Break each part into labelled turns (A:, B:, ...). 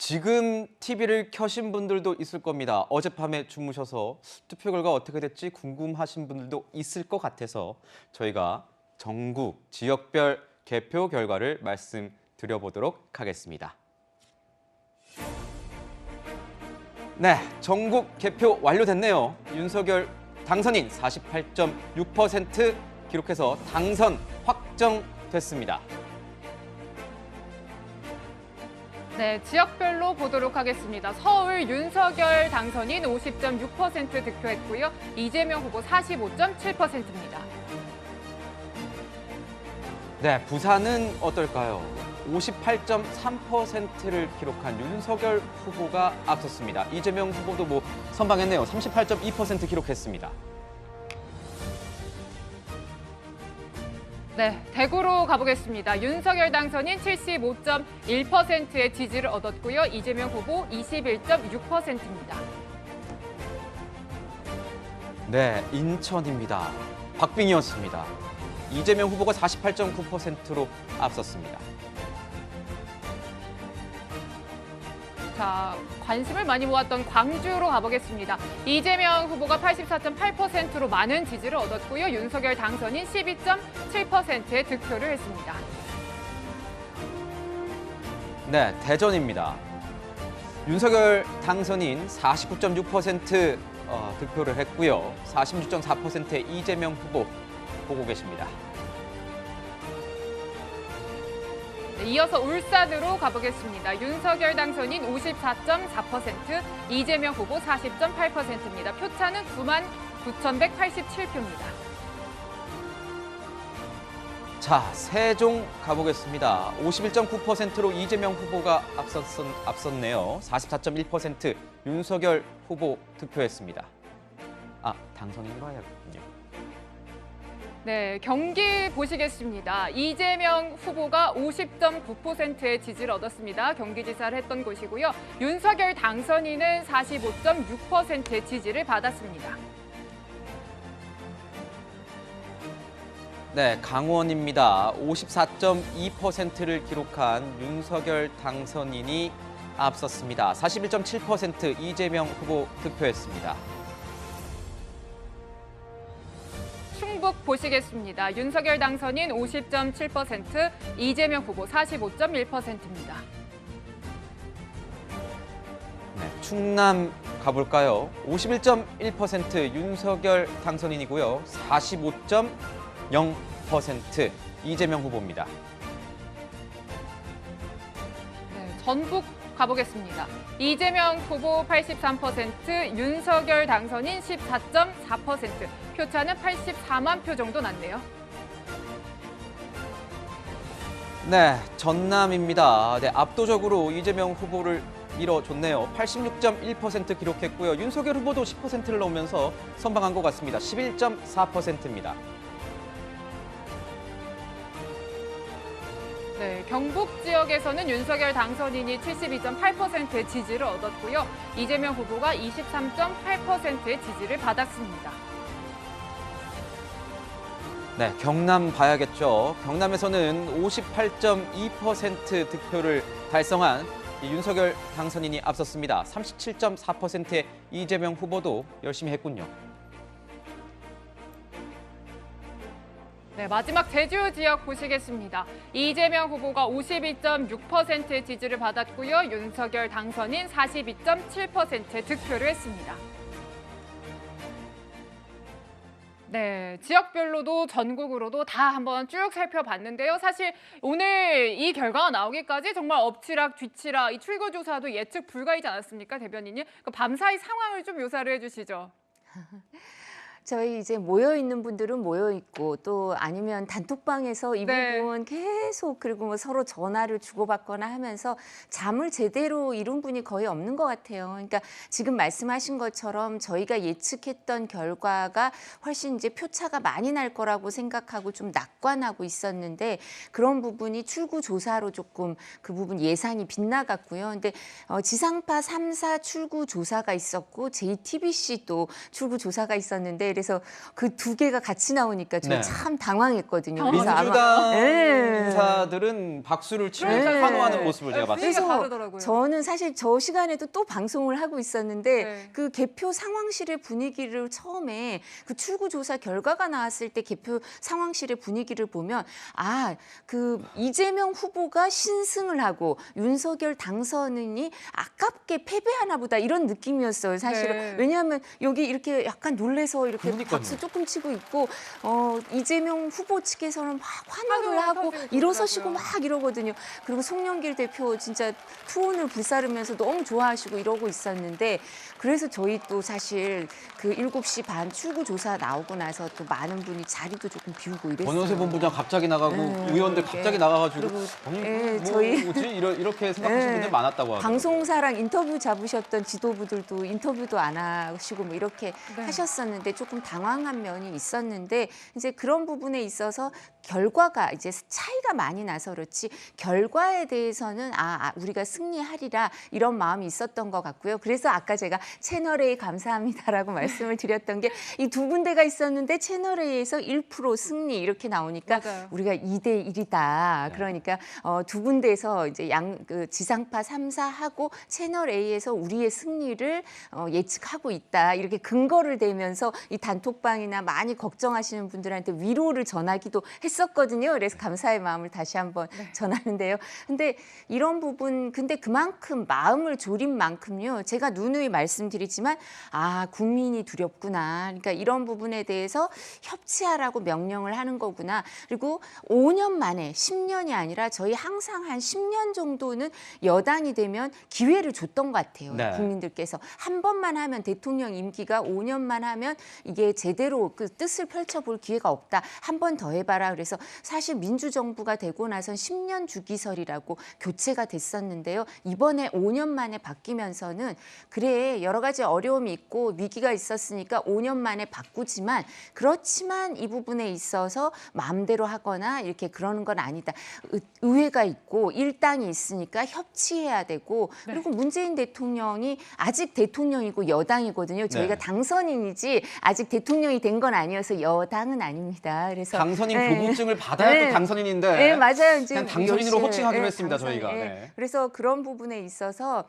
A: 지금 TV를 켜신 분들도 있을 겁니다. 어젯밤에 주무셔서 투표 결과 어떻게 됐지 궁금하신 분들도 있을 것 같아서 저희가 전국 지역별 개표 결과를 말씀드려보도록 하겠습니다. 네, 전국 개표 완료됐네요. 윤석열 당선인 48.6% 기록해서 당선 확정됐습니다.
B: 네, 지역별로 보도록 하겠습니다. 서울 윤석열 당선인 50.6% 득표했고요. 이재명 후보 45.7%입니다.
A: 네, 부산은 어떨까요? 58.3%를 기록한 윤석열 후보가 앞섰습니다. 이재명 후보도 선방했네요. 38.2% 기록했습니다.
B: 네, 대구로 가보겠습니다. 윤석열 당선인 75.1%의 지지를 얻었고요. 이재명 후보 21.6%입니다.
A: 네, 인천입니다. 박빙이었습니다. 이재명 후보가 48.9%로 앞섰습니다.
B: 자, 관심을 많이 모았던 광주로 가보겠습니다. 이재명 후보가 84.8%로 많은 지지를 얻었고요. 윤석열 당선인 12.7%의 득표를 했습니다.
A: 네, 대전입니다. 윤석열 당선인 49.6% 득표를 했고요. 46.4%의 이재명 후보 보고 계십니다.
B: 네, 이어서 울산으로 가보겠습니다. 윤석열 당선인 54.4%, 이재명 후보 40.8%입니다. 표차는 99,187표입니다.
A: 자, 세종 가보겠습니다. 51.9%로 이재명 후보가 앞섰네요. 44.1% 윤석열 후보 득표했습니다. 당선인으로 해야겠군요.
B: 네, 경기 보시겠습니다. 이재명 후보가 50.9%의 지지를 얻었습니다. 경기지사를 했던 곳이고요. 윤석열 당선인은 45.6%의 지지를 받았습니다.
A: 네, 강원입니다. 54.2%를 기록한 윤석열 당선인이 앞섰습니다. 41.7% 이재명 후보 득표했습니다.
B: 충북 보시겠습니다. 윤석열 당선인 50.7%, 이재명 후보 45.1%입니다.
A: 네, 충남 가볼까요? 51.1% 윤석열 당선인이고요. 45.0% 이재명 후보입니다.
B: 네, 전북 가보겠습니다. 이재명 후보 83%, 윤석열 당선인 14.4%, 표차는 84만 표 정도 났네요.
A: 네, 전남입니다. 네, 압도적으로 이재명 후보를 밀어줬네요. 86.1% 기록했고요. 윤석열 후보도 10%를 넘으면서 선방한 것 같습니다. 11.4%입니다.
B: 네, 경북 지역에서는 윤석열 당선인이 72.8%의 지지를 얻었고요. 이재명 후보가 23.8%의 지지를 받았습니다.
A: 네, 경남 봐야겠죠. 경남에서는 58.2% 득표를 달성한 윤석열 당선인이 앞섰습니다. 37.4%의 이재명 후보도 열심히 했군요.
B: 네, 마지막 제주 지역 보시겠습니다. 이재명 후보가 52.6%의 지지를 받았고요. 윤석열 당선인 42.7%의 득표를 했습니다. 네, 지역별로도 전국으로도 다 한번 쭉 살펴봤는데요. 사실 오늘 이 결과가 나오기까지 정말 엎치락 뒤치락 이 출구조사도 예측 불가이지 않았습니까, 대변인님? 그 밤사이 상황을 좀 묘사를 해주시죠.
C: 저희 이제 모여 있는 분들은 모여 있고 또 아니면 단톡방에서 이
B: 네.
C: 부분 계속 그리고 서로 전화를 주고받거나 하면서 잠을 제대로 이룬 분이 거의 없는 것 같아요. 그러니까 지금 말씀하신 것처럼 저희가 예측했던 결과가 훨씬 이제 표차가 많이 날 거라고 생각하고 좀 낙관하고 있었는데 그런 부분이 출구 조사로 조금 그 부분 예상이 빗나갔고요. 근데 지상파 3사 출구 조사가 있었고 JTBC도 출구 조사가 있었는데 그래서 그 두 개가 같이 나오니까 저
A: 네.
C: 참 당황했거든요.
A: 민주당
C: 네.
A: 인사들은 박수를 치고
C: 네.
A: 환호하는 모습을 제가
B: 분위기가
A: 봤습니다.
B: 다르더라고요.
C: 저는 사실 저 시간에도 또 방송을 하고 있었는데
B: 네.
C: 그 개표 상황실의 분위기를 처음에 그 출구조사 결과가 나왔을 때 개표 상황실의 분위기를 보면 그 이재명 후보가 신승을 하고 윤석열 당선인이 아깝게 패배하나 보다 이런 느낌이었어요. 사실은.
B: 네.
C: 왜냐하면 여기 이렇게 약간 놀래서 이렇게
A: 그러니까요.
C: 박수 조금 치고 있고 이재명 후보 측에서는 막 환호를
B: 환호가
C: 하고
B: 터지고
C: 일어서시고
B: 그러더라고요.
C: 막 이러거든요. 그리고 송영길 대표 진짜 투혼을 불사르면서 너무 좋아하시고 이러고 있었는데 그래서 저희 또 사실 그 7시 반 출구 조사 나오고 나서 또 많은 분이 자리도 조금 비우고 이랬어요.
A: 권영세 본부장 갑자기 나가고
C: 네,
A: 의원들
C: 이게.
A: 갑자기 나가가지고
C: 그리고,
A: 아니
C: 예, 저희
A: 뭐지 이렇게 생각하시는
C: 네.
A: 분들 많았다고 하더라고요.
C: 방송사랑 인터뷰 잡으셨던 지도부들도 인터뷰도 안 하시고 뭐 이렇게
B: 네.
C: 하셨었는데 조금 당황한 면이 있었는데 이제 그런 부분에 있어서 결과가 이제 차이가 많이 나서 그렇지 결과에 대해서는 우리가 승리하리라 이런 마음이 있었던 것 같고요. 그래서 아까 제가 채널A 감사합니다라고 말씀을 드렸던 게 이 두 군데가 있었는데 채널A에서 1% 승리 이렇게 나오니까
B: 맞아요.
C: 우리가 2대 1이다. 그러니까 두 군데에서 이제 그 지상파 3사 하고 채널A에서 우리의 승리를 예측하고 있다. 이렇게 근거를 대면서 이 단톡방이나 많이 걱정하시는 분들한테 위로를 전하기도 했었거든요. 그래서 감사의 마음을 다시 한번 전하는데요. 근데 이런 부분 근데 그만큼 마음을 졸인 만큼요. 제가 누누이 말씀드리지만 국민이 두렵구나. 그러니까 이런 부분에 대해서 협치하라고 명령을 하는 거구나. 그리고 5년 만에 10년이 아니라 저희 항상 한 10년 정도는 여당이 되면 기회를 줬던 것 같아요.
A: 네.
C: 국민들께서 한 번만 하면 대통령 임기가 5년만 하면 이게 제대로 그 뜻을 펼쳐볼 기회가 없다. 한 번 더 해봐라. 그래서 사실 민주정부가 되고 나선 10년 주기설이라고 교체가 됐었는데요. 이번에 5년 만에 바뀌면서는 그래 여러 가지 어려움이 있고 위기가 있었으니까 5년 만에 바꾸지만 그렇지만 이 부분에 있어서 마음대로 하거나 이렇게 그러는 건 아니다. 의회가 있고 일당이 있으니까 협치해야 되고 그리고 문재인 대통령이 아직 대통령이고 여당이거든요. 저희가
A: 네.
C: 당선인이지 아직 대통령이 된 건 아니어서 여당은 아닙니다. 그래서
A: 당선인
C: 네.
A: 교부증을 받아야
C: 네.
A: 또 당선인인데
C: 네, 맞아요. 이제
A: 그냥 당선인으로
C: 열심히,
A: 호칭하기로
C: 네,
A: 했습니다.
C: 당선인,
A: 저희가.
C: 네.
A: 네.
C: 그래서 그런 부분에 있어서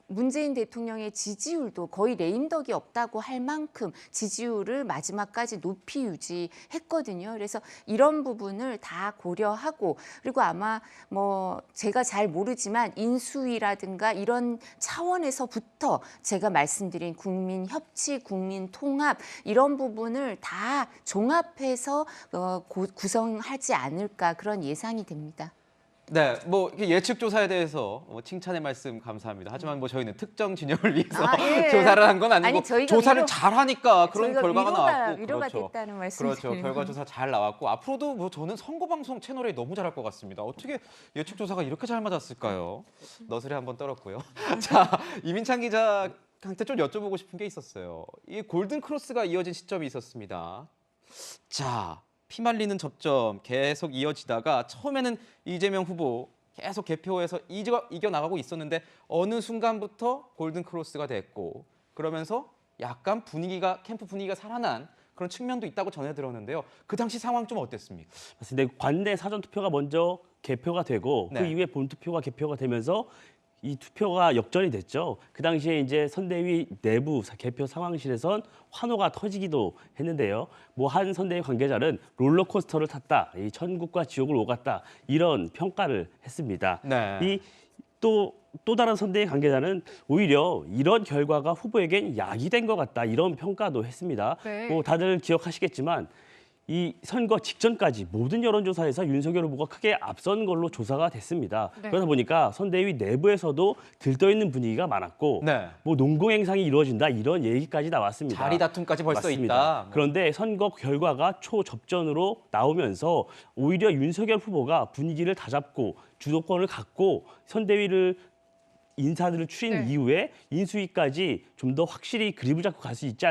C: 문재인 대통령의 지지율도 거의 레임덕이 없다고 할 만큼 지지율을 마지막까지 높이 유지했거든요. 그래서 이런 부분을 다 고려하고 그리고 아마 뭐 제가 잘 모르지만 인수위라든가 이런 차원에서부터 제가 말씀드린 국민 협치, 국민 통합 이런 부분을 다 종합해서 구성하지 않을까 그런 예상이 됩니다.
A: 네, 뭐 이렇게 예측 조사에 대해서 칭찬의 말씀 감사합니다. 하지만 뭐 저희는 특정 진영을 위해서
C: 예.
A: 조사를 한 건 아니고
C: 아니, 저희가
A: 조사를 잘하니까 그런
C: 저희가
A: 결과가 나왔고
C: 위로가
A: 그렇죠.
C: 됐다는 말씀을
A: 그렇죠. 결과 조사 잘 나왔고 앞으로도 뭐 저는 선거 방송 채널에 너무 잘할 것 같습니다. 어떻게 예측 조사가 이렇게 잘 맞았을까요? 너스레 한번 떨었고요. 자, 이민찬 기자한테 좀 여쭤보고 싶은 게 있었어요. 이 골든 크로스가 이어진 시점이 있었습니다. 자, 피말리는 접점 계속 이어지다가 처음에는 이재명 후보 계속 개표에서 이겨나가고 있었는데 어느 순간부터 골든 크로스가 됐고 그러면서 약간 캠프 분위기가 살아난 그런 측면도 있다고 전해 들었는데요. 그 당시 상황 좀 어땠습니까?
D: 맞습니다. 관내 사전 투표가 먼저 개표가 되고
A: 네.
D: 그 이후에 본 투표가 개표가 되면서 이 투표가 역전이 됐죠. 그 당시에 이제 선대위 내부 개표 상황실에선 환호가 터지기도 했는데요. 뭐 한 선대위 관계자는 롤러코스터를 탔다, 이 천국과 지옥을 오갔다 이런 평가를 했습니다.
A: 네.
D: 이 또 다른 선대위 관계자는 오히려 이런 결과가 후보에겐 약이 된 것 같다 이런 평가도 했습니다.
B: 네.
D: 뭐 다들 기억하시겠지만 이 선거 직전까지 모든 여론조사에서 윤석열 후보가 크게 앞선 걸로 조사가 됐습니다.
B: 네.
D: 그러다 보니까 선대위 내부에서도 들떠있는 분위기가 많았고
A: 네.
D: 뭐 농공행상이 이루어진다 이런 얘기까지 나왔습니다.
A: 자리 다툼까지 벌써
D: 맞습니다.
A: 있다.
D: 그런데 선거 결과가 초접전으로 나오면서 오히려 윤석열 후보가 분위기를 다잡고 주도권을 갖고 선대위를 인사들을 추린
B: 네.
D: 이후에 인수위까지 좀 더 확실히 그립을 잡고 갈 수 있지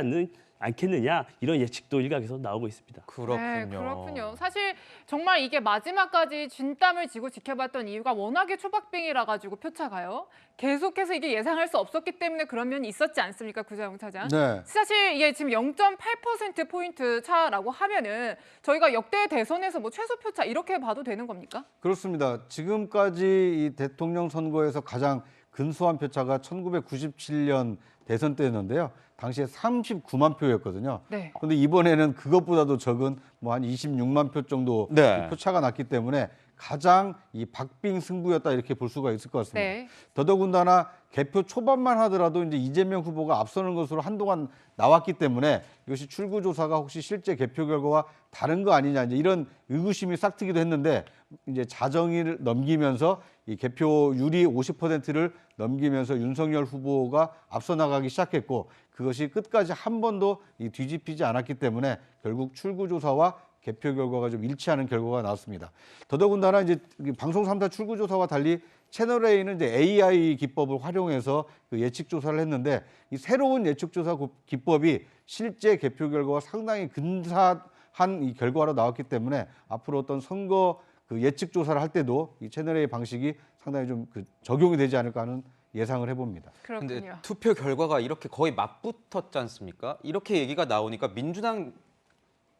D: 않겠느냐 이런 예측도 일각에서 나오고 있습니다.
A: 그렇군요.
B: 네, 그렇군요. 사실 정말 이게 마지막까지 진땀을 쥐고 지켜봤던 이유가 워낙에 초박빙이라 가지고 표차가요. 계속해서 이게 예상할 수 없었기 때문에 그런 면이 있었지 않습니까, 구자영 차장?
E: 네.
B: 사실 이게 지금 0.8%포인트 차라고 하면은 저희가 역대 대선에서 뭐 최소 표차 이렇게 봐도 되는 겁니까?
E: 그렇습니다. 지금까지 이 대통령 선거에서 가장 근소한 표차가 1997년 대선 때였는데요. 당시에 39만 표였거든요.
B: 네.
E: 그런데 이번에는 그것보다도 적은 뭐 한 26만 표 정도
A: 네.
E: 표차가 났기 때문에 가장 이 박빙 승부였다 이렇게 볼 수가 있을 것 같습니다.
B: 네.
E: 더더군다나 개표 초반만 하더라도 이제 이재명 후보가 앞서는 것으로 한동안 나왔기 때문에 이것이 출구조사가 혹시 실제 개표 결과와 다른 거 아니냐 이제 이런 의구심이 싹트기도 했는데 이제 자정일 넘기면서 이 개표율이 50%를 넘기면서 윤석열 후보가 앞서 나가기 시작했고 그것이 끝까지 한 번도 뒤집히지 않았기 때문에 결국 출구조사와 개표 결과가 좀 일치하는 결과가 나왔습니다. 더더군다나 이제 방송 3사 출구조사와 달리 채널A는 이제 AI 기법을 활용해서 그 예측 조사를 했는데 이 새로운 예측 조사 기법이 실제 개표 결과와 상당히 근사한 이 결과로 나왔기 때문에 앞으로 어떤 선거 그 예측 조사를 할 때도 이 채널A 방식이 상당히 좀 그 적용이 되지 않을까 하는 예상을 해봅니다.
A: 근데
B: 그렇군요.
A: 투표 결과가 이렇게 거의 맞붙었지 않습니까? 이렇게 얘기가 나오니까 민주당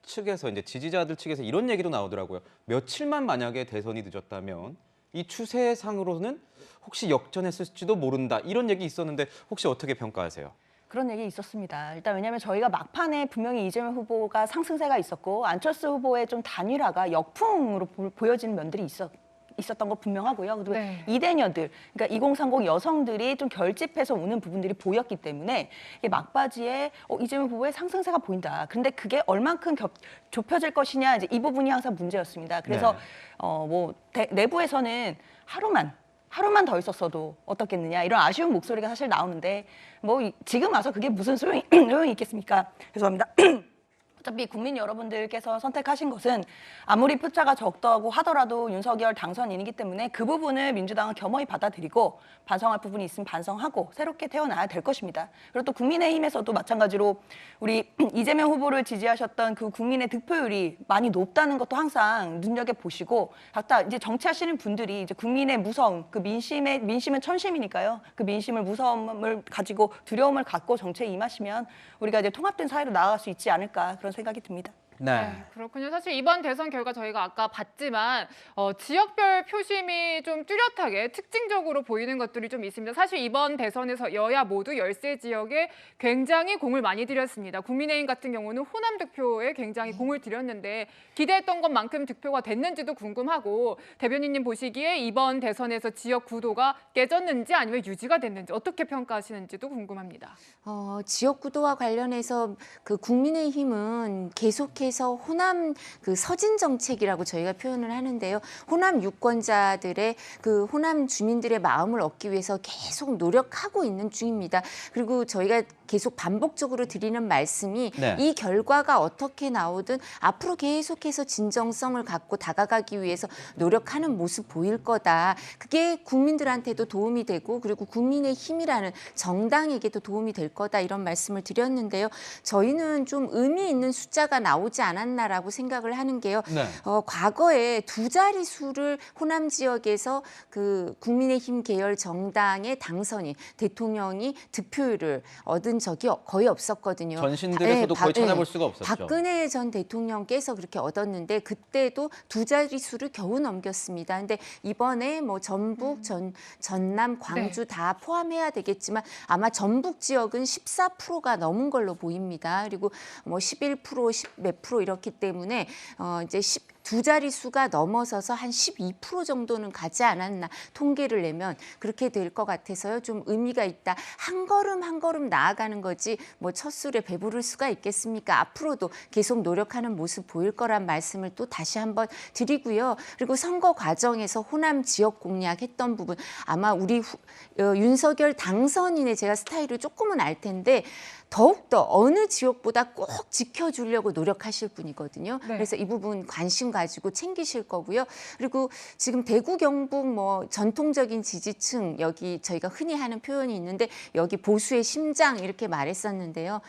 A: 측에서 이제 지지자들 측에서 이런 얘기도 나오더라고요. 며칠만 만약에 대선이 늦었다면 이 추세상으로는 혹시 역전했을지도 모른다. 이런 얘기 있었는데 혹시 어떻게 평가하세요?
F: 그런 얘기 있었습니다. 일단 왜냐하면 저희가 막판에 분명히 이재명 후보가 상승세가 있었고 안철수 후보의 좀 단일화가 역풍으로 보여지는 면들이 있었던 거 분명하고요. 그리고
B: 네.
F: 이대녀들, 그러니까 2030 여성들이 좀 결집해서 오는 부분들이 보였기 때문에 이게 막바지에 이재명 후보의 상승세가 보인다. 그런데 그게 얼만큼 좁혀질 것이냐 이제 이 부분이 항상 문제였습니다. 그래서 내부에서는 하루만 더 있었어도 어떻겠느냐 이런 아쉬운 목소리가 사실 나오는데 지금 와서 그게 무슨 소용이 있겠습니까? 죄송합니다. 어차피 국민 여러분들께서 선택하신 것은 아무리 표차가 적다고 하더라도 윤석열 당선인이기 때문에 그 부분을 민주당은 겸허히 받아들이고 반성할 부분이 있으면 반성하고 새롭게 태어나야 될 것입니다. 그리고 또 국민의힘에서도 마찬가지로 우리 이재명 후보를 지지하셨던 그 국민의 득표율이 많이 높다는 것도 항상 눈여겨보시고 각자 이제 정치하시는 분들이 이제 국민의 무서움, 그 민심은 천심이니까요. 그 민심을 무서움을 가지고 두려움을 갖고 정치에 임하시면 우리가 이제 통합된 사회로 나아갈 수 있지 않을까 그런 생각이 듭니다.
B: 네, 그렇군요. 사실 이번 대선 결과 저희가 아까 봤지만 지역별 표심이 좀 뚜렷하게 특징적으로 보이는 것들이 좀 있습니다. 사실 이번 대선에서 여야 모두 열세 지역에 굉장히 공을 많이 들였습니다. 국민의힘 같은 경우는 호남 득표에 굉장히 공을 들였는데 기대했던 것만큼 득표가 됐는지도 궁금하고 대변인님 보시기에 이번 대선에서 지역 구도가 깨졌는지 아니면 유지가 됐는지 어떻게 평가하시는지도 궁금합니다.
C: 지역 구도와 관련해서 그 국민의힘은 계속해서 호남 그 서진 정책이라고 저희가 표현을 하는데요. 호남 유권자들의 그 호남 주민들의 마음을 얻기 위해서 계속 노력하고 있는 중입니다. 그리고 저희가 계속 반복적으로 드리는 말씀이
A: 네.
C: 이 결과가 어떻게 나오든 앞으로 계속해서 진정성을 갖고 다가가기 위해서 노력하는 모습 보일 거다. 그게 국민들한테도 도움이 되고 그리고 국민의힘이라는 정당에게도 도움이 될 거다. 이런 말씀을 드렸는데요. 저희는 좀 의미 있는 숫자가 나오지 않았나라고 생각을 하는 게요.
A: 네.
C: 과거에 두 자릿수를 호남 지역에서 그 국민의힘 계열 정당의 당선인 대통령이 득표율을 얻은 적이 거의 없었거든요.
A: 전신들에서도 거의 찾아볼 수가 없었죠.
C: 박근혜 전 대통령께서 그렇게 얻었는데 그때도 두 자릿수를 겨우 넘겼습니다. 근데 이번에 뭐 전북, 전남, 광주 다 포함해야 되겠지만 아마 전북 지역은 14%가 넘은 걸로 보입니다. 그리고 뭐 11%, 10 몇 프로 이렇기 때문에 이제 두 자릿수가 넘어서서 한 12% 정도는 가지 않았나 통계를 내면 그렇게 될 것 같아서요. 좀 의미가 있다. 한 걸음 한 걸음 나아가는 거지 뭐 첫 술에 배부를 수가 있겠습니까? 앞으로도 계속 노력하는 모습 보일 거란 말씀을 또 다시 한번 드리고요. 그리고 선거 과정에서 호남 지역 공략했던 부분 아마 우리 윤석열 당선인의 제가 스타일을 조금은 알 텐데 더욱더 어느 지역보다 꼭 지켜주려고 노력하실 분이거든요.
B: 네.
C: 그래서 이 부분 관심 가지고 챙기실 거고요. 그리고 지금 대구 경북 뭐 전통적인 지지층 여기 저희가 흔히 하는 표현이 있는데 여기 보수의 심장 이렇게 말했었는데요.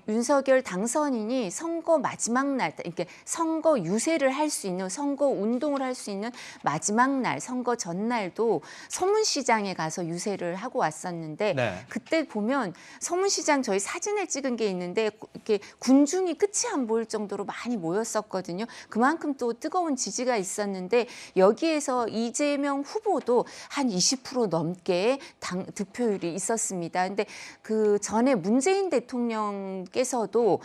C: 윤석열 당선인이 선거 마지막 날 이렇게 선거 유세를 할 수 있는 선거 운동을 할 수 있는 마지막 날 선거 전날도 서문시장에 가서 유세를 하고 왔었는데
A: 네.
C: 그때 보면 서문시장 저희 사진을 찍은 게 있는데 이렇게 군중이 끝이 안 보일 정도로 많이 모였었거든요. 그만큼 또 뜨거운 지지가 있었는데 여기에서 이재명 후보도 한 20% 넘게 득표율이 있었습니다. 근데 그 전에 문재인 대통령께서도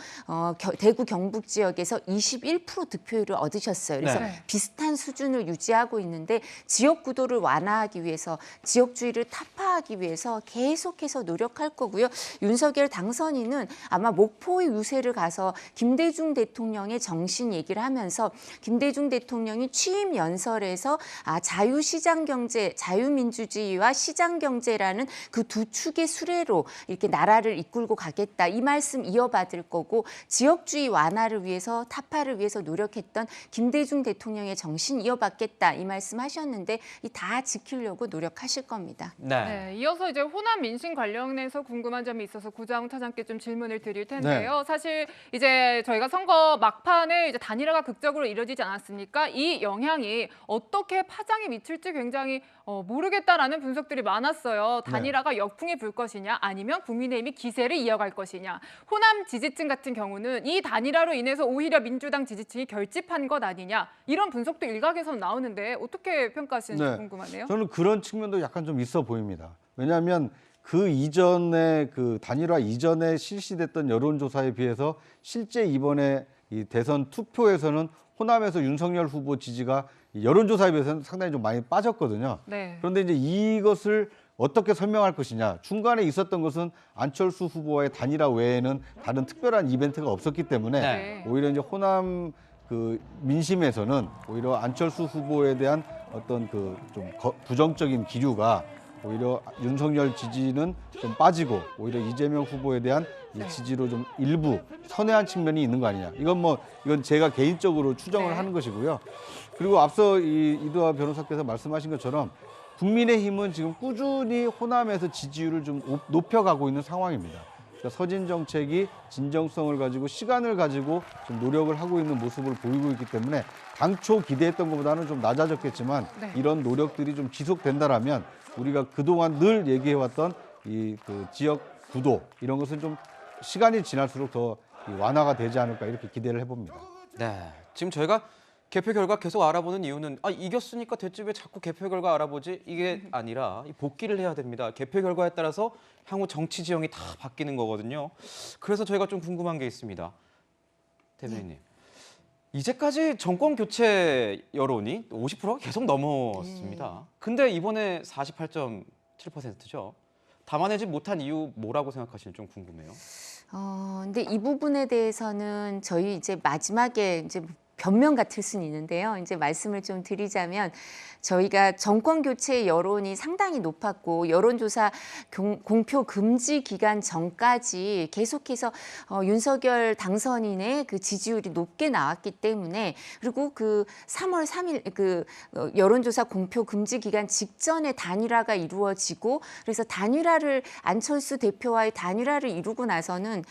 C: 대구 경북 지역에서 21% 득표율을 얻으셨어요. 그래서
A: 네.
C: 비슷한 수준을 유지하고 있는데 지역 구도를 완화하기 위해서 지역주의를 타파하기 위해서 계속해서 노력할 거고요. 윤석열 당선인은 아마 목포의 유세를 가서 김대중 대통령의 정신 얘기를 하면서 김대중 대통령이 취임 연설에서 자유시장 경제, 자유민주주의와 시장 경제라는 그 두 축의 수레로 이렇게 나라를 이끌고 가겠다. 이 말씀 이어받을 거고 지역주의 완화를 위해서 타파를 위해서 노력했던 김대중 대통령의 정신 이어받겠다. 이 말씀 하셨는데 다 지키려고 노력하실 겁니다.
A: 네.
B: 네, 이어서 이제 호남 민심 관련해서 궁금한 점이 있어서 구자웅 차장께 좀 질문을 드릴 텐데요. 사실 이제 저희가 선거 막판에 이제 단일화가 극적으로 이루어지지 않았습니까? 이 영향이 어떻게 파장이 미칠지 굉장히 모르겠다라는 분석들이 많았어요. 단일화가 역풍이 불 것이냐 아니면 국민의힘이 기세를 이어갈 것이냐. 호남 지지층 같은 경우는 이 단일화로 인해서 오히려 민주당 지지층이 결집한 것 아니냐. 이런 분석도 일각에서 나오는데 어떻게 평가하시는지 궁금하네요.
E: 저는 그런 측면도 약간 좀 있어 보입니다. 왜냐하면 그 이전에 그 단일화 이전에 실시됐던 여론조사에 비해서 실제 이번에 이 대선 투표에서는 호남에서 윤석열 후보 지지가 여론조사에 비해서는 상당히 좀 많이 빠졌거든요.
B: 네.
E: 그런데 이제 이것을 어떻게 설명할 것이냐. 중간에 있었던 것은 안철수 후보와의 단일화 외에는 다른 특별한 이벤트가 없었기 때문에
B: 네.
E: 오히려 이제 호남 그 민심에서는 오히려 안철수 후보에 대한 어떤 그 좀 부정적인 기류가 오히려 윤석열 지지는 좀 빠지고 오히려 이재명 후보에 대한 이 지지로 좀 일부 선회한 측면이 있는 거 아니냐. 이건 제가 개인적으로 추정을 하는 것이고요. 그리고 앞서 이두하 변호사께서 말씀하신 것처럼 국민의힘은 지금 꾸준히 호남에서 지지율을 좀 높여가고 있는 상황입니다. 그러니까 서진 정책이 진정성을 가지고 시간을 가지고 좀 노력을 하고 있는 모습을 보이고 있기 때문에 당초 기대했던 것보다는 좀 낮아졌겠지만 이런 노력들이 좀 지속된다라면 우리가 그동안 늘 얘기해왔던 그 지역 구도 이런 것은 좀 시간이 지날수록 더 완화가 되지 않을까 이렇게 기대를 해봅니다.
A: 네. 지금 저희가 개표 결과 계속 알아보는 이유는 이겼으니까 됐지 왜 자꾸 개표 결과 알아보지? 이게 아니라 복귀를 해야 됩니다. 개표 결과에 따라서 향후 정치 지형이 다 바뀌는 거거든요. 그래서 저희가 좀 궁금한 게 있습니다. 대변인님. 이제까지 정권 교체 여론이 50%가 계속 넘었습니다. 근데 이번에 48.7%죠. 담아내지 못한 이유 뭐라고 생각하시는지 좀 궁금해요.
C: 근데 이 부분에 대해서는 저희 이제 마지막에 이제 변명 같을 수는 있는데요. 이제 말씀을 좀 드리자면 저희가 정권 교체 여론이 상당히 높았고 여론조사 공표 금지 기간 전까지 계속해서 윤석열 당선인의 그 지지율이 높게 나왔기 때문에 그리고 그 3월 3일 그 여론조사 공표 금지 기간 직전에 단일화가 이루어지고 그래서 단일화를 안철수 대표와의 단일화를 이루고 나서는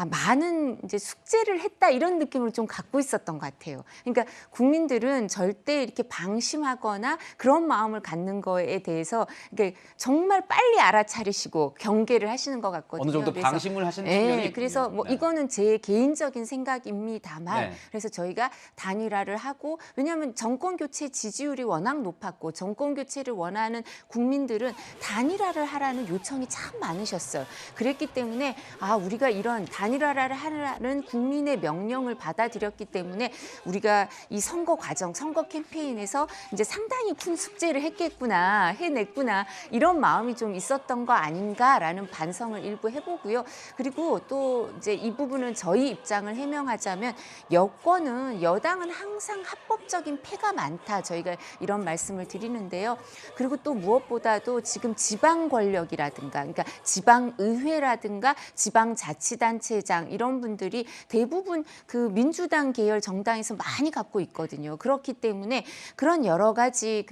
C: 많은 이제 숙제를 했다 이런 느낌을 좀 갖고 있었던 것 같아요. 그러니까 국민들은 절대 이렇게 방심하거나 그런 마음을 갖는 거에 대해서 그러니까 정말 빨리 알아차리시고 경계를 하시는 것 같거든요.
A: 어느 정도
C: 그래서,
A: 방심을 하시는 측면이 있군요.
C: 그래서 뭐
A: 네.
C: 이거는 제 개인적인 생각입니다만
A: 네.
C: 그래서 저희가 단일화를 하고 왜냐하면 정권 교체 지지율이 워낙 높았고 정권 교체를 원하는 국민들은 단일화를 하라는 요청이 참 많으셨어요. 그랬기 때문에 우리가 이런 단일화를 하라는 국민의 명령을 받아들였기 때문에 우리가 이 선거 과정, 선거 캠페인에서 이제 상당히 큰 숙제를 했겠구나, 해냈구나 이런 마음이 좀 있었던 거 아닌가라는 반성을 일부 해보고요. 그리고 또 이제 이 부분은 저희 입장을 해명하자면 여당은 항상 합법적인 패가 많다. 저희가 이런 말씀을 드리는데요. 그리고 또 무엇보다도 지금 지방 권력이라든가, 그러니까 지방 의회라든가 지방 자치단체장 이런 분들이 대부분 그 민주당 계열 정당에서 대해서 많이 갖고 있거든요. 그렇기 때문에 그런 여러 가지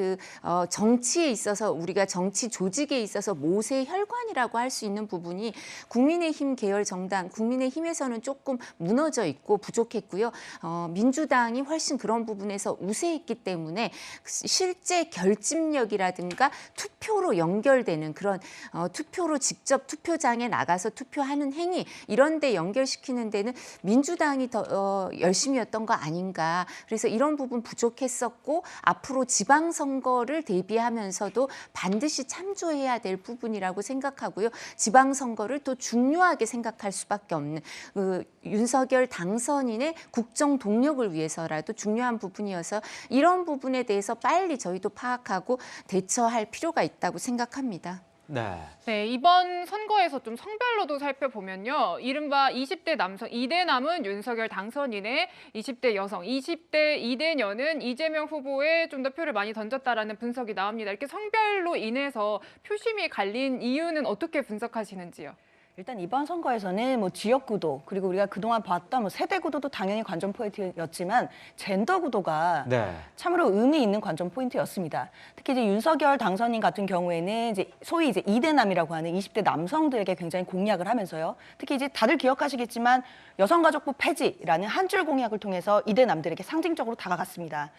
C: 정치에 있어서 우리가 정치 조직에 있어서 모세 혈관이라고 할 수 있는 부분이 국민의힘 계열 정당, 국민의힘에서는 조금 무너져 있고 부족했고요. 민주당이 훨씬 그런 부분에서 우세했기 때문에 실제 결집력이라든가 투표로 연결되는 그런 투표로 직접 투표장에 나가서 투표하는 행위 이런 데 연결시키는 데는 민주당이 더 열심히였던 거 아닌가. 그래서 이런 부분 부족했었고 앞으로 지방선거를 대비하면서도 반드시 참조해야 될 부분이라고 생각하고요. 지방선거를 또 중요하게 생각할 수밖에 없는 윤석열 당선인의 국정 동력을 위해서라도 중요한 부분이어서 이런 부분에 대해서 빨리 저희도 파악하고 대처할 필요가 있다고 생각합니다.
A: 네.
B: 네, 이번 선거에서 좀 성별로도 살펴보면요. 이른바 20대 남성 이대남은 윤석열 당선인의 20대 여성, 20대 이대녀는 이재명 후보에 좀 더 표를 많이 던졌다라는 분석이 나옵니다. 이렇게 성별로 인해서 표심이 갈린 이유는 어떻게 분석하시는지요?
F: 일단 이번 선거에서는 뭐 지역구도 그리고 우리가 그동안 봤던 뭐 세대구도도 당연히 관전 포인트였지만 젠더구도가
A: 네.
F: 참으로 의미 있는 관전 포인트였습니다. 특히 이제 윤석열 당선인 같은 경우에는 이제 소위 이제 이대남이라고 하는 20대 남성들에게 굉장히 공약을 하면서요. 특히 이제 다들 기억하시겠지만 여성가족부 폐지라는 한 줄 공약을 통해서 이대남들에게 상징적으로 다가갔습니다.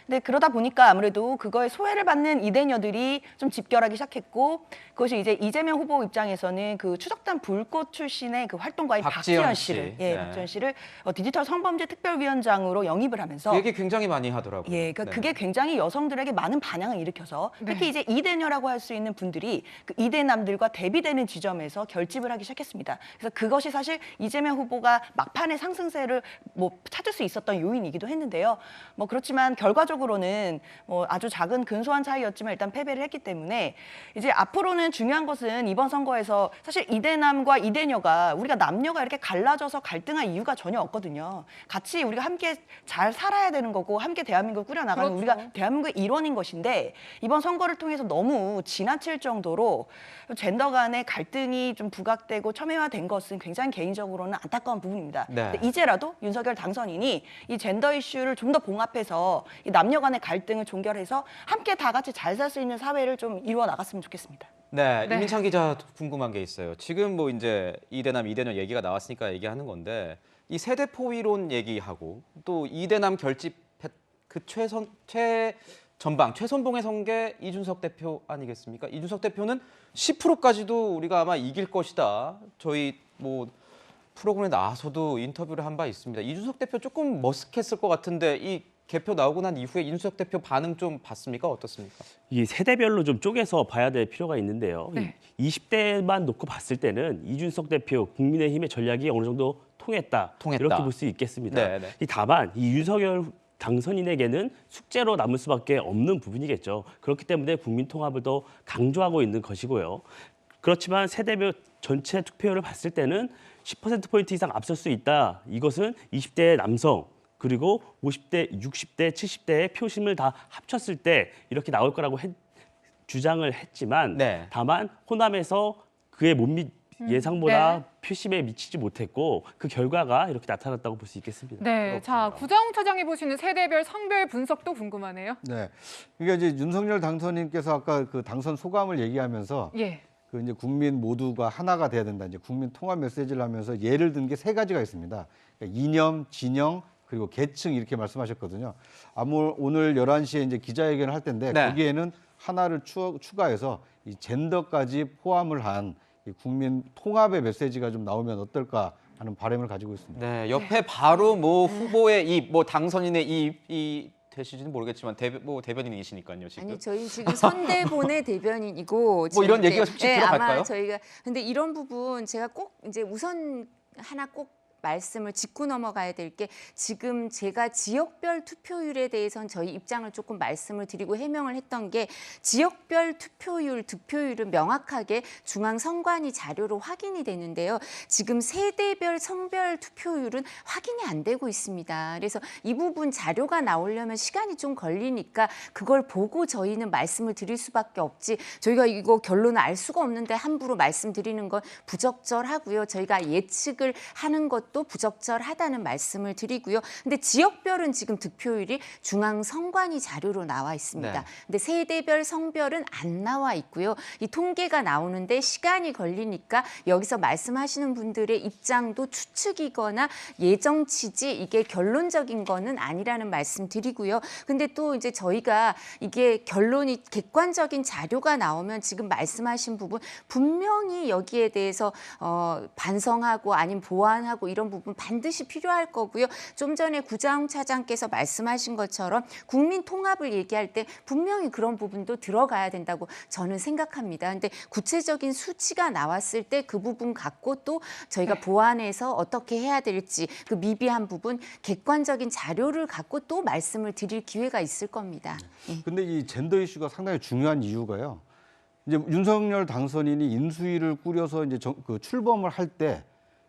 F: 근데 그러다 보니까 아무래도 그거에 소외를 받는 이대녀들이 좀 집결하기 시작했고 그것이 이제 이재명 후보 입장에서는 그 추적단 불꽃 출신의 그 활동가인 박지현 씨를
A: 네.
F: 박지현 씨를 디지털 성범죄 특별위원장으로 영입을 하면서
A: 그 얘기 굉장히 많이 하더라고요.
F: 예, 그러니까
A: 네.
F: 그게 굉장히 여성들에게 많은 반향을 일으켜서 특히 이제 이대녀라고 할 수 있는 분들이 그 이대남들과 대비되는 지점에서 결집을 하기 시작했습니다. 그래서 그것이 사실 이재명 후보가 막판의 상승세를 뭐 찾을 수 있었던 요인이기도 했는데요. 뭐 그렇지만 결과적으로는 뭐 아주 작은 근소한 차이였지만 일단 패배를 했기 때문에 이제 앞으로는 중요한 것은 이번 선거에서 사실 이대남과 이대녀가 우리가 남녀가 이렇게 갈라져서 갈등할 이유가 전혀 없거든요. 같이 우리가 함께 잘 살아야 되는 거고 함께 대한민국을 꾸려나가는
B: 그렇죠.
F: 우리가 대한민국의 일원인 것인데 이번 선거를 통해서 너무 지나칠 정도로 젠더 간의 갈등이 좀 부각되고 첨예화된 것은 굉장히 개인적으로는 안타까운 부분입니다.
A: 네.
F: 근데 이제라도 윤석열 당선인이 이 젠더 이슈를 좀 더 봉합해서 이 남녀 간의 갈등을 종결해서 함께 다 같이 잘 살 수 있는 사회를 좀 이루어 나갔으면 좋겠습니다.
A: 네,
B: 네.
A: 이민창 기자 궁금한 게 있어요. 지금 뭐 이제 이대남, 이대녀 얘기가 나왔으니까 얘기하는 건데 이 세대 포위론 얘기하고 또 이대남 결집 그 최선봉에 선 게 이준석 대표 아니겠습니까? 이준석 대표는 10%까지도 우리가 아마 이길 것이다. 저희 뭐 프로그램에 나와서도 인터뷰를 한 바 있습니다. 이준석 대표 조금 머쓱했을 것 같은데 이 개표 나오고 난 이후에 이준석 대표 반응 좀 봤습니까? 어떻습니까?
D: 이 세대별로 좀 쪼개서 봐야 될 필요가 있는데요.
B: 네.
D: 20대만 놓고 봤을 때는 이준석 대표 국민의힘의 전략이 어느 정도 통했다.
A: 통했다.
D: 이렇게 볼 수 있겠습니다.
A: 네, 네.
D: 다만 이 윤석열 당선인에게는 숙제로 남을 수밖에 없는 부분이겠죠. 그렇기 때문에 국민 통합을 더 강조하고 있는 것이고요. 그렇지만 세대별 전체 투표율을 봤을 때는 10%포인트 이상 앞설 수 있다. 이것은 20대 남성 그리고 50대, 60대, 70대의 표심을 다 합쳤을 때 이렇게 나올 거라고 주장을 했지만
A: 네.
D: 다만 호남에서 그의 예상보다
B: 네.
D: 표심에 미치지 못했고 그 결과가 이렇게 나타났다고 볼 수 있겠습니다.
B: 네, 자 구자홍 차장이 보시는 세대별 성별 분석도 궁금하네요.
E: 네. 그러니까 이제 윤석열 당선인께서 아까 그 당선 소감을 얘기하면서
B: 예.
E: 그 이제 국민 모두가 하나가 돼야 된다. 이제 국민 통합 메시지를 하면서 예를 든 게 세 가지가 있습니다. 그러니까 이념, 진영, 그리고 계층 이렇게 말씀하셨거든요. 오늘 11시에 이제 기자회견을 할 텐데
A: 네.
E: 거기에는 하나를 추가해서 이 젠더까지 포함을 한 이 국민 통합의 메시지가 좀 나오면 어떨까 하는 바람을 가지고 있습니다.
A: 네, 옆에 바로 뭐 후보의 입, 뭐 당선인의 입이 되시지는 모르겠지만 대변인이시니까요 지금.
C: 아니 저희 지금 선대본의 대변인이고
A: 뭐 이런
C: 지금
A: 얘기가
C: 이제,
A: 혹시
C: 네,
A: 들어갈까요?
C: 아마 저희가 근데 이런 부분 제가 꼭 이제 우선 하나 꼭 말씀을 짚고 넘어가야 될 게 지금 제가 지역별 투표율에 대해서는 저희 입장을 조금 말씀을 드리고 해명을 했던 게 지역별 득표율은 명확하게 중앙선관위 자료로 확인이 되는데요. 지금 세대별 성별 투표율은 확인이 안 되고 있습니다. 그래서 이 부분 자료가 나오려면 시간이 좀 걸리니까 그걸 보고 저희는 말씀을 드릴 수밖에 없지 저희가 이거 결론을 알 수가 없는데 함부로 말씀드리는 건 부적절하고요. 저희가 예측을 하는 것 것도 부적절하다는 말씀을 드리고요. 근데 지역별은 지금 득표율이 중앙선관위 자료로 나와 있습니다.
A: 네.
C: 근데 세대별, 성별은 안 나와 있고요. 이 통계가 나오는데 시간이 걸리니까 여기서 말씀하시는 분들의 입장도 추측이거나 예정 취지 이게 결론적인 거는 아니라는 말씀 드리고요. 근데 또 이제 저희가 이게 결론이 객관적인 자료가 나오면 지금 말씀하신 부분 분명히 여기에 대해서 반성하고 아니면 보완하고 이런 부분 반드시 필요할 거고요. 좀 전에 구자홍 차장께서 말씀하신 것처럼 국민 통합을 얘기할 때 분명히 그런 부분도 들어가야 된다고 저는 생각합니다. 근데 구체적인 수치가 나왔을 때 그 부분 갖고 또 저희가 보완해서 어떻게 해야 될지 그 미비한 부분 객관적인 자료를 갖고 또 말씀을 드릴 기회가 있을 겁니다. 예.
E: 근데 이 젠더 이슈가 상당히 중요한 이유가요. 이제 윤석열 당선인이 인수위를 꾸려서 이제 그 출범을 할 때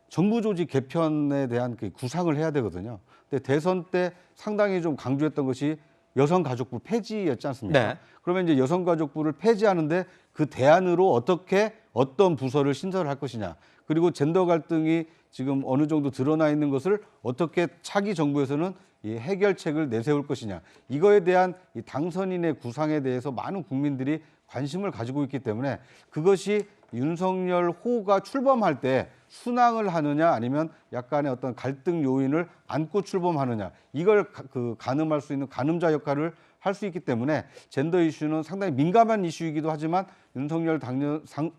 E: 정부 조직 개편에 대한 그 구상을 해야 되거든요. 근데 대선 때 상당히 좀 강조했던 것이 여성가족부 폐지였지 않습니까?
A: 네.
E: 그러면 이제 여성가족부를 폐지하는데 그 대안으로 어떻게 어떤 부서를 신설할 것이냐. 그리고 젠더 갈등이 지금 어느 정도 드러나 있는 것을 어떻게 차기 정부에서는 이 해결책을 내세울 것이냐. 이거에 대한 이 당선인의 구상에 대해서 많은 국민들이 관심을 가지고 있기 때문에 그것이 윤석열 호가 출범할 때 순항을 하느냐 아니면 약간의 어떤 갈등 요인을 안고 출범하느냐 이걸 가늠할 수 있는 가늠자 역할을 할 수 있기 때문에 젠더 이슈는 상당히 민감한 이슈이기도 하지만 윤석열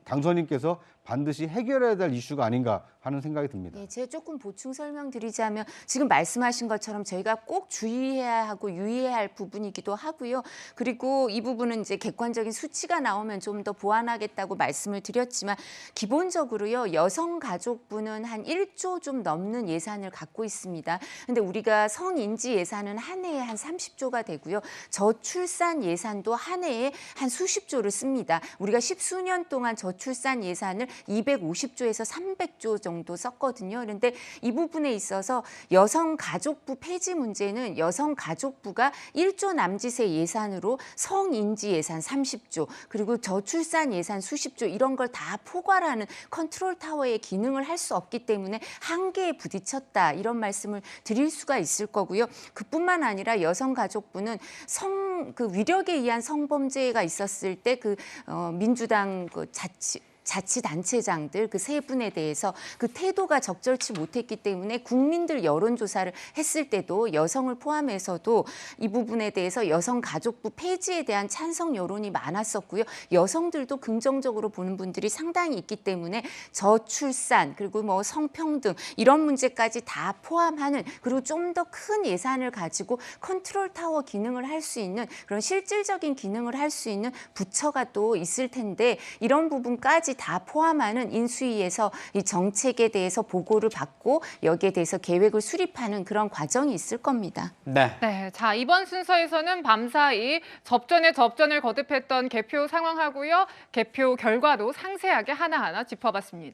E: 당선인께서 반드시 해결해야 될 이슈가 아닌가 하는 생각이 듭니다.
C: 네, 제가 조금 보충 설명드리자면 지금 말씀하신 것처럼 저희가 꼭 주의해야 하고 유의해야 할 부분이기도 하고요. 그리고 이 부분은 이제 객관적인 수치가 나오면 좀 더 보완하겠다고 말씀을 드렸지만 기본적으로요. 여성가족부는 한 1조 좀 넘는 예산을 갖고 있습니다. 근데 우리가 성인지 예산은 한 해에 한 30조가 되고요. 저출산 예산도 한 해에 한 수십조를 씁니다. 우리가 십수년 동안 저출산 예산을 250조에서 300조 정도 썼거든요. 그런데 이 부분에 있어서 여성가족부 폐지 문제는 여성가족부가 1조 남짓의 예산으로 성인지 예산 30조 그리고 저출산 예산 수십조 이런 걸 다 포괄하는 컨트롤 타워의 기능을 할 수 없기 때문에 한계에 부딪혔다 이런 말씀을 드릴 수가 있을 거고요. 그뿐만 아니라 여성가족부는 그 위력에 의한 성범죄가 있었을 때 민주당 자치단체장들 그 세 분에 대해서 그 태도가 적절치 못했기 때문에 국민들 여론조사를 했을 때도 여성을 포함해서도 이 부분에 대해서 여성가족부 폐지에 대한 찬성 여론이 많았었고요. 여성들도 긍정적으로 보는 분들이 상당히 있기 때문에 저출산 그리고 뭐 성평등 이런 문제까지 다 포함하는 그리고 좀 더 큰 예산을 가지고 컨트롤 타워 기능을 할 수 있는 그런 실질적인 기능을 할 수 있는 부처가 또 있을 텐데 이런 부분까지 다 포함하는 인수위에서 이 정책에 대해서 보고를 받고 여기에 대해서 계획을 수립하는 그런 과정이 있을 겁니다.
A: 네.
B: 네, 자 이번 순서에서는 밤사이 접전에 접전을 거듭했던 개표 상황하고요. 개표 결과도 상세하게 하나하나 짚어봤습니다.